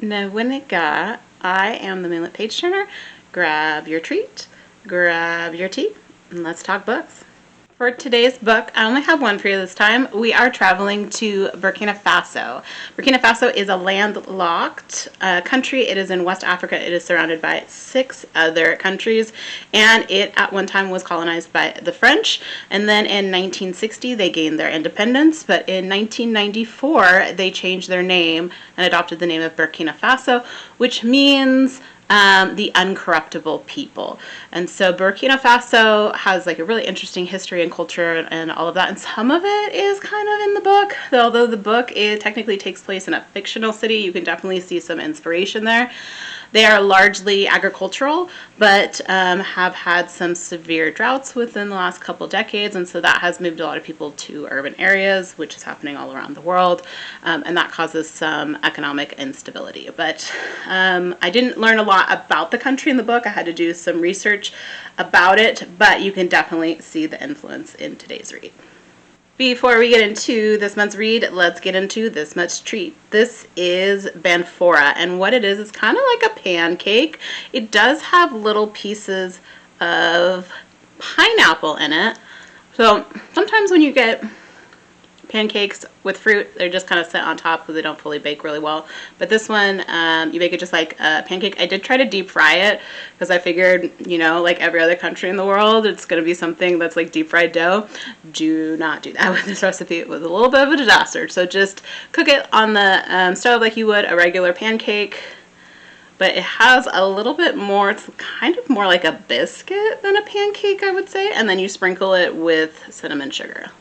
Nawiniga. I am the Moonlit Page Turner. Grab your treat, grab your tea, and let's talk books. For today's book, I only have one for you this time. We are traveling to Burkina Faso. Burkina Faso is a landlocked country. It is in West Africa. It is surrounded by 6 other countries, and it at one time was colonized by the French. And then in 1960, they gained their independence. But in 1994, they changed their name and adopted the name of Burkina Faso, which means the uncorruptible people. And so Burkina Faso has like a really interesting history and culture and all of that, and some of it is kind of in the book. Although the book technically takes place in a fictional city, you can definitely see some inspiration there. They are largely agricultural, but have had some severe droughts within the last couple decades, and so that has moved a lot of people to urban areas, which is happening all around the world, and that causes some economic instability. But I didn't learn a lot about the country in the book. I had to do some research about it, but you can definitely see the influence in today's read. Before we get into this month's read, let's get into this month's treat. This is banfora, and what it is kind of like a pancake. It does have little pieces of pineapple in it. So sometimes when you get pancakes with fruit, they're just kind of set on top because they don't fully bake really well. But this one, you make it just like a pancake. I did try to deep fry it because I figured, you know, like every other country in the world, it's going to be something that's like deep fried dough. Do not do that with this recipe. It was a little bit of a disaster. So just cook it on the stove like you would a regular pancake. But it has a little bit more, it's kind of more like a biscuit than a pancake, I would say. And then you sprinkle it with cinnamon sugar.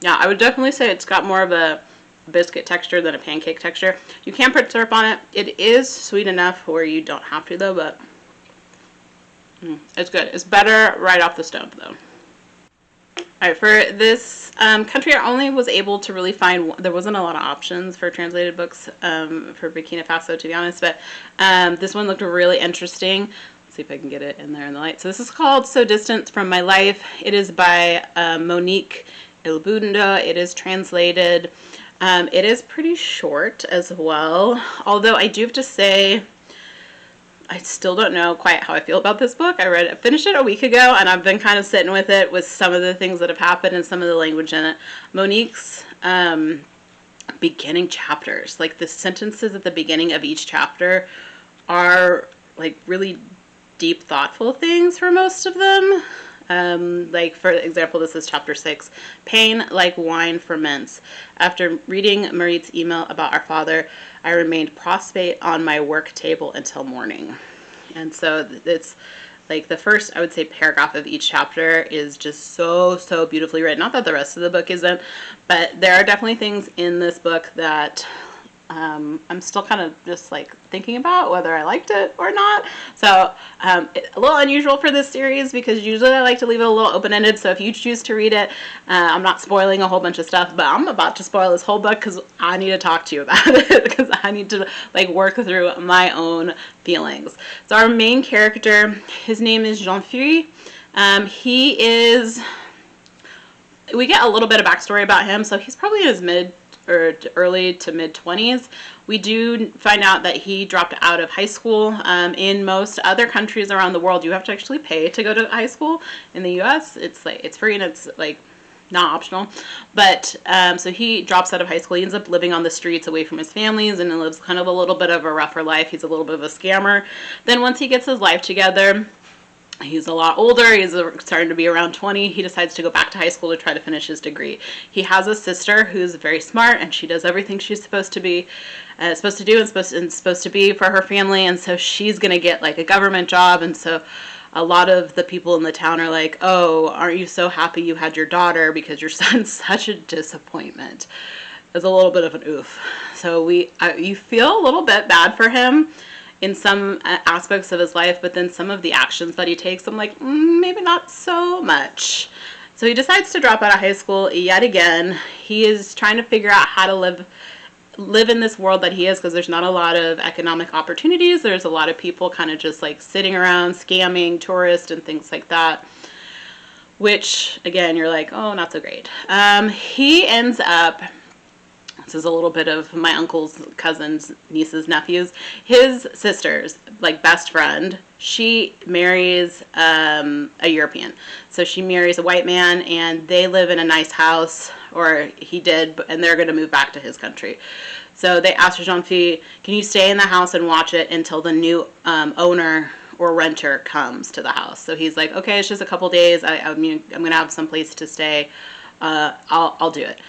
Yeah, I would definitely say it's got more of a biscuit texture than a pancake texture. You can put syrup on it. It is sweet enough where you don't have to though, but it's good. It's better right off the stove though. Alright, for this country, I only was able to really find, there wasn't a lot of options for translated books for Burkina Faso, to be honest, but this one looked really interesting. Let's see if I can get it in there in the light. So this is called So Distant From My Life. It is by Monique Ilbunda. It is translated. It is pretty short as well, although I do have to say I still don't know quite how I feel about this book. I finished it a week ago, and I've been kind of sitting with it with some of the things that have happened and some of the language in it. Monique's beginning chapters, like the sentences at the beginning of each chapter, are like really deep, thoughtful things for most of them. Like for example, this is chapter 6, Pain Like Wine Ferments. After reading Marit's email about our father, I remained prostrate on my work table until morning. And so it's like the first, I would say, paragraph of each chapter is just so beautifully written. Not that the rest of the book isn't, but there are definitely things in this book that I'm still kind of just like thinking about whether I liked it or not. So it's a little unusual for this series because usually I like to leave it a little open-ended. So if you choose to read it, I'm not spoiling a whole bunch of stuff, but I'm about to spoil this whole book because I need to talk to you about it because I need to like work through my own feelings. So our main character, his name is Jean-Fury. He is, we get a little bit of backstory about him. So he's probably in his early to mid 20s. We do find out that he dropped out of high school. In most other countries around the world, you have to actually pay to go to high school. In the US, it's like it's free and it's like not optional. But so he drops out of high school. He ends up living on the streets away from his families and lives kind of a little bit of a rougher life. He's a little bit of a scammer. Then once he gets his life together, he's a lot older, he's starting to be around 20, he decides to go back to high school to try to finish his degree. He has a sister who's very smart, and she does everything she's supposed to be, supposed to do and supposed to be for her family, and so she's going to get like a government job, and so a lot of the people in the town are like, oh, aren't you so happy you had your daughter because your son's such a disappointment. It's a little bit of an oof. So you feel a little bit bad for him in some aspects of his life, but then some of the actions that he takes, I'm like, maybe not so much. So he decides to drop out of high school yet again. He is trying to figure out how to live in this world that he is, because there's not a lot of economic opportunities. There's a lot of people kind of just like sitting around, scamming tourists and things like that. which, again, you're like, oh, not so great. He ends up, this is a little bit of my uncle's cousins, nieces, nephews, his sister's, like, best friend, she marries a European. So she marries a white man, and they live in a nice house, or he did, and they're going to move back to his country. So they asked Jean-Phi, can you stay in the house and watch it until the new owner or renter comes to the house? So he's like, okay, it's just a couple days. I mean, I'm going to have some place to stay. I'll do it.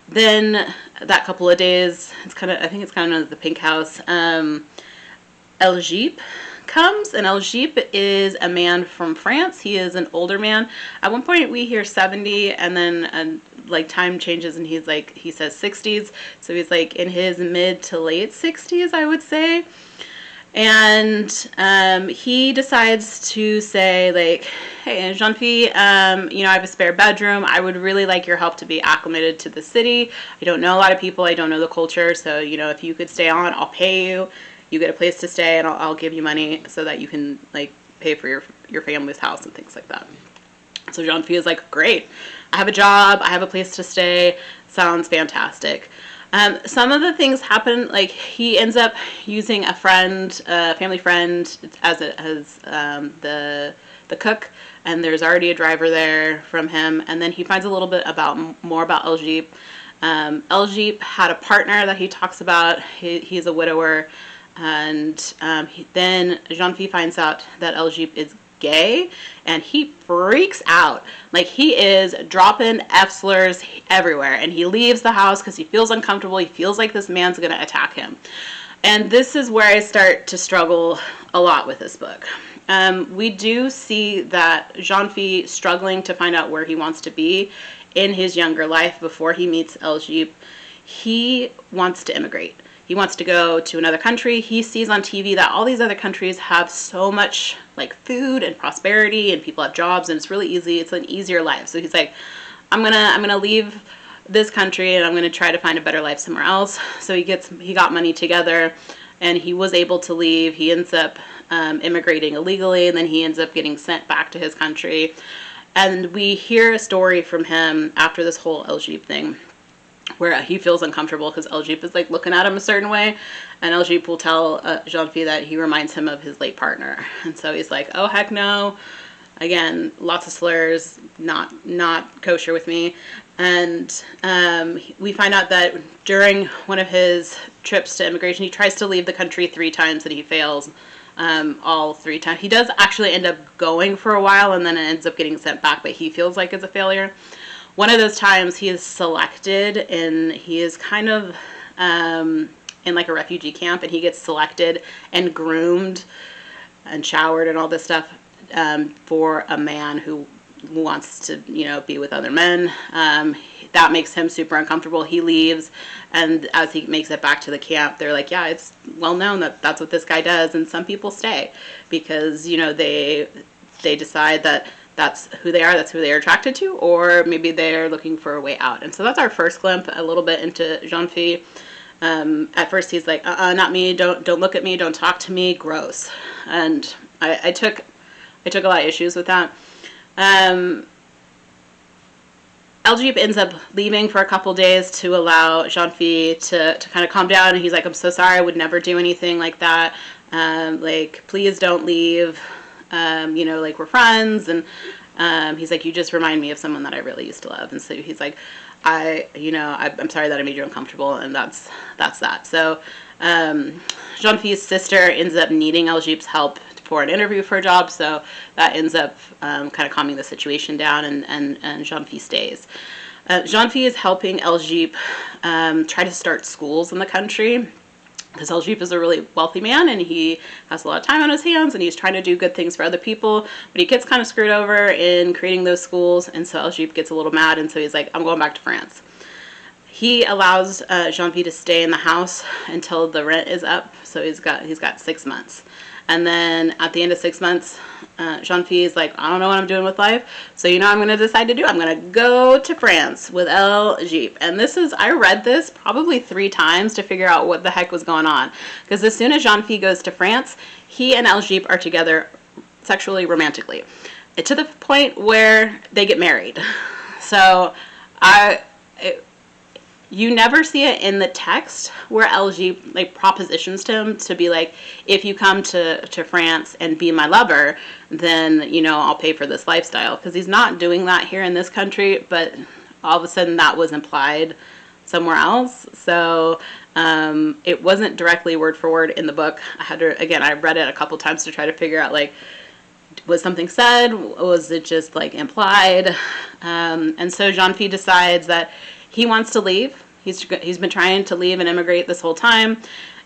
Then that couple of days, I think it's kind of known as the pink house. El Jeep comes, and El Jeep is a man from France. He is an older man. At one point we hear 70, and then like time changes, and he says 60s. So he's like in his mid to late 60s, I would say. And he decides to say, like, hey, Jean-Phi, I have a spare bedroom. I would really like your help to be acclimated to the city. I don't know a lot of people. I don't know the culture. So, if you could stay on, I'll pay you. You get a place to stay, and I'll give you money so that you can, like, pay for your family's house and things like that. So Jean-Phi is like, great. I have a job. I have a place to stay. Sounds fantastic. Some of the things happen, like he ends up using a family friend as the cook, and there's already a driver there from him, and then he finds a little bit more about El Jeep. El Jeep had a partner that he talks about. He's a widower, and then Jean-Phi finds out that El Jeep is gay, and he freaks out. Like, he is dropping F-slurs everywhere, and he leaves the house because he feels uncomfortable. He feels like this man's going to attack him. And this is where I start to struggle a lot with this book. We do see that Jean-Phi struggling to find out where he wants to be in his younger life before he meets El Jeep. He wants to immigrate. He wants to go to another country. He sees on TV that all these other countries have so much like food and prosperity, and people have jobs, and it's really easy. It's an easier life. So he's like, I'm gonna leave this country, and I'm gonna try to find a better life somewhere else. So he got money together, and he was able to leave. He ends up immigrating illegally, and then he ends up getting sent back to his country. And we hear a story from him after this whole El Jeep thing, where he feels uncomfortable because El Jeep is like looking at him a certain way, and El Jeep will tell Jean-Phi that he reminds him of his late partner, and so he's like, oh heck no. Again, lots of slurs, not kosher with me. And we find out that during one of his trips to immigration, he tries to leave the country 3 times, and he fails all 3 times. He does actually end up going for a while, and then it ends up getting sent back, but he feels like it's a failure. One of those times he is selected, and he is kind of in like a refugee camp, and he gets selected and groomed and showered and all this stuff for a man who wants to, be with other men. That makes him super uncomfortable. He leaves, and as he makes it back to the camp, they're like, yeah, it's well known that that's what this guy does, and some people stay because, they decide that that's who they are, that's who they are attracted to, or maybe they're looking for a way out. And so that's our first glimpse a little bit into Jean-Phi. At first he's like, not me, don't look at me, don't talk to me, gross. And I took a lot of issues with that. El Jeep ends up leaving for a couple days to allow Jean-Phi to kind of calm down, and he's like, I'm so sorry, I would never do anything like that. Like, please don't leave. Like, we're friends, and he's like, you just remind me of someone that I really used to love. And so he's like, I'm sorry that I made you uncomfortable, and that's that. So Jean-Phi's sister ends up needing El Jeep's help for an interview for a job, so that ends up kind of calming the situation down, and Jean-Phi stays. Jean-Phi is helping El Jeep try to start schools in the country, because El Jeep is a really wealthy man, and he has a lot of time on his hands, and he's trying to do good things for other people, but he gets kind of screwed over in creating those schools, and so El Jeep gets a little mad, and so he's like, I'm going back to France. He allows Jean-Phi to stay in the house until the rent is up, so he's got 6 months. And then at the end of 6 months, Jean-Phi is like, I don't know what I'm doing with life, so I'm going to decide to do? I'm going to go to France with El Jeep. And I read this probably 3 times to figure out what the heck was going on. Because as soon as Jean-Phi goes to France, he and El Jeep are together sexually, romantically. to the point where they get married. So you never see it in the text where LG like propositions to him to be like, if you come to France and be my lover, then, you know, I'll pay for this lifestyle. Because he's not doing that here in this country, but all of a sudden that was implied somewhere else. So it wasn't directly word for word in the book. I had to, again, I read it a couple times to try to figure out, like, was something said? Was it just like implied? And so Jean-Phi decides that he wants to leave. He's been trying to leave and immigrate this whole time.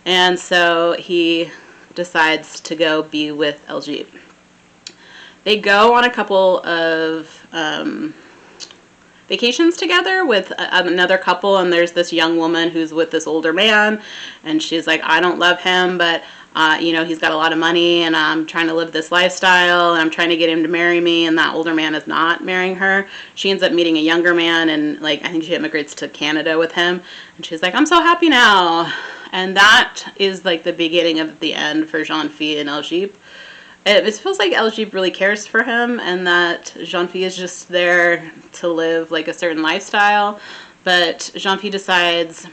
And so he decides to go be with LG. They go on a couple of vacations together with another couple, and there's this young woman who's with this older man, and she's like, I don't love him, but you know, he's got a lot of money, and I'm trying to live this lifestyle, and I'm trying to get him to marry me, and that older man is not marrying her. She ends up meeting a younger man, and like, I think she immigrates to Canada with him, and she's like, I'm so happy now. And that is like the beginning of the end for Jean-Phi and LG. It feels like LG really cares for him, and that Jean-Phi is just there to live like a certain lifestyle. But Jean-Phi decides,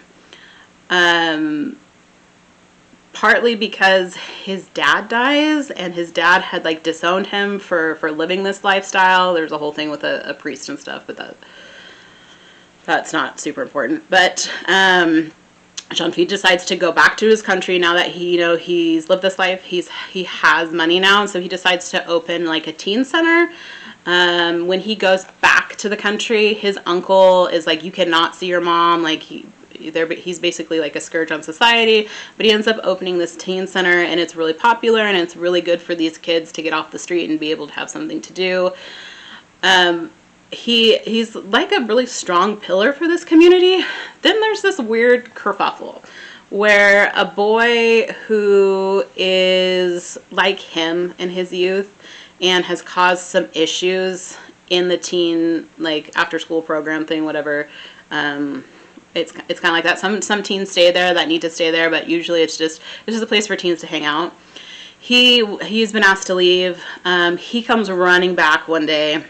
partly because his dad dies, and his dad had like disowned him for living this lifestyle. There's a whole thing with a priest and stuff, but that's not super important. But Jean-Phi decides to go back to his country now that he, you know, he's lived this life. He has money now, and so he decides to open like a teen center. When he goes back to the country, his uncle is like, you cannot see your mom. Like he's basically like a scourge on society. But he ends up opening this teen center, and it's really popular, and it's really good for these kids to get off the street and be able to have something to do. He's like a really strong pillar for this community. Then there's this weird kerfuffle where a boy who is like him in his youth and has caused some issues in the teen, like after school program thing, whatever. It's kind of like that. Some teens stay there that need to stay there, but usually it's just a place for teens to hang out. He's been asked to leave. He comes running back one day,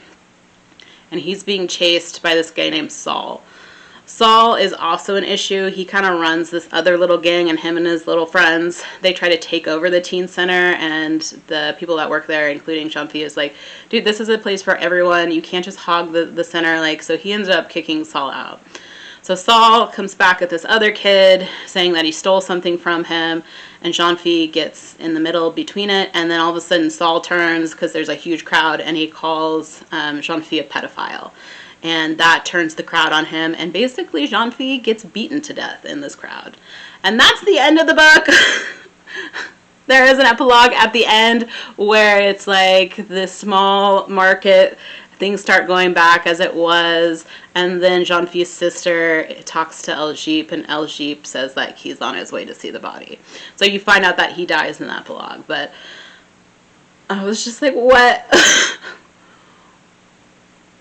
and he's being chased by this guy named Saul. Saul is also an issue. He kind of runs this other little gang, and him and his little friends, they try to take over the teen center, and the people that work there, including Jean-Phi, is like, dude, this is a place for everyone. You can't just hog the center. Like, so he ends up kicking Saul out. So Saul comes back at this other kid saying that he stole something from him, and Jean-Phi gets in the middle between it, and then all of a sudden Saul turns because there's a huge crowd, and he calls Jean-Phi a pedophile. And that turns the crowd on him, and basically Jean-Phi gets beaten to death in this crowd. And that's the end of the book. There is an epilogue at the end where it's like this small market, things start going back as it was, and then Jean-Phi's sister talks to El Jeep, and El Jeep says that he's on his way to see the body. So you find out that he dies in the epilogue, but I was just like, what?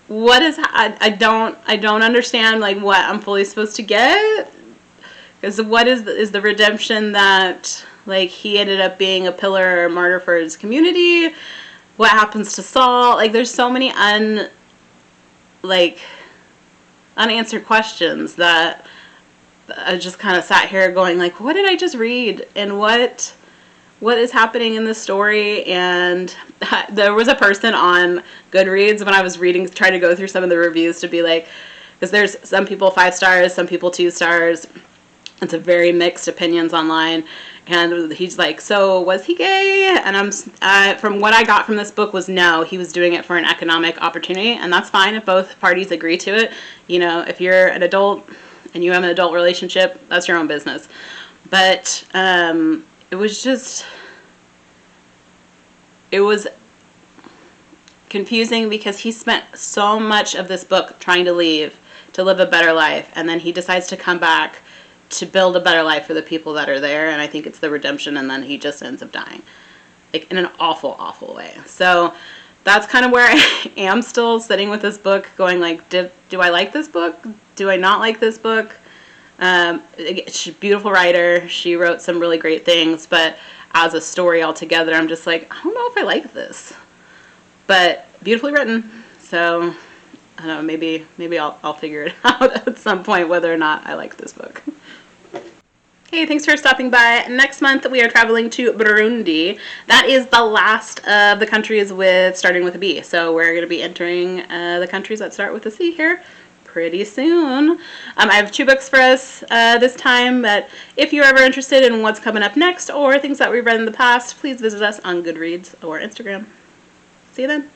What is, I don't understand, like, what I'm fully supposed to get? Because what is the redemption that, like, he ended up being a pillar or martyr for his community? What happens to Saul? Like, there's so many unanswered questions that I just kind of sat here going, like, what did I just read? And what is happening in this story? And there was a person on Goodreads when I was reading, trying to go through some of the reviews to be like, because there's some people 5 stars, some people 2 stars. It's a very mixed opinions online. And he's like, so was he gay? And I'm from what I got from this book was no, he was doing it for an economic opportunity, and that's fine if both parties agree to it. You know, if you're an adult and you have an adult relationship, that's your own business. But it was confusing because he spent so much of this book trying to leave to live a better life, and then he decides to come back to build a better life for the people that are there, and I think it's the redemption, and then he just ends up dying, like, in an awful, awful way. So that's kind of where I am still sitting with this book, going like, do I like this book? Do I not like this book? She's a beautiful writer. She wrote some really great things, but as a story altogether, I'm just like, I don't know if I like this. But beautifully written. So I don't know, maybe I'll figure it out at some point whether or not I like this book. Hey, thanks for stopping by. Next month we are traveling to Burundi. That is the last of the countries with starting with a B. So we're going to be entering the countries that start with a C here pretty soon. I have 2 books for us this time, but if you're ever interested in what's coming up next or things that we've read in the past, please visit us on Goodreads or Instagram. See you then.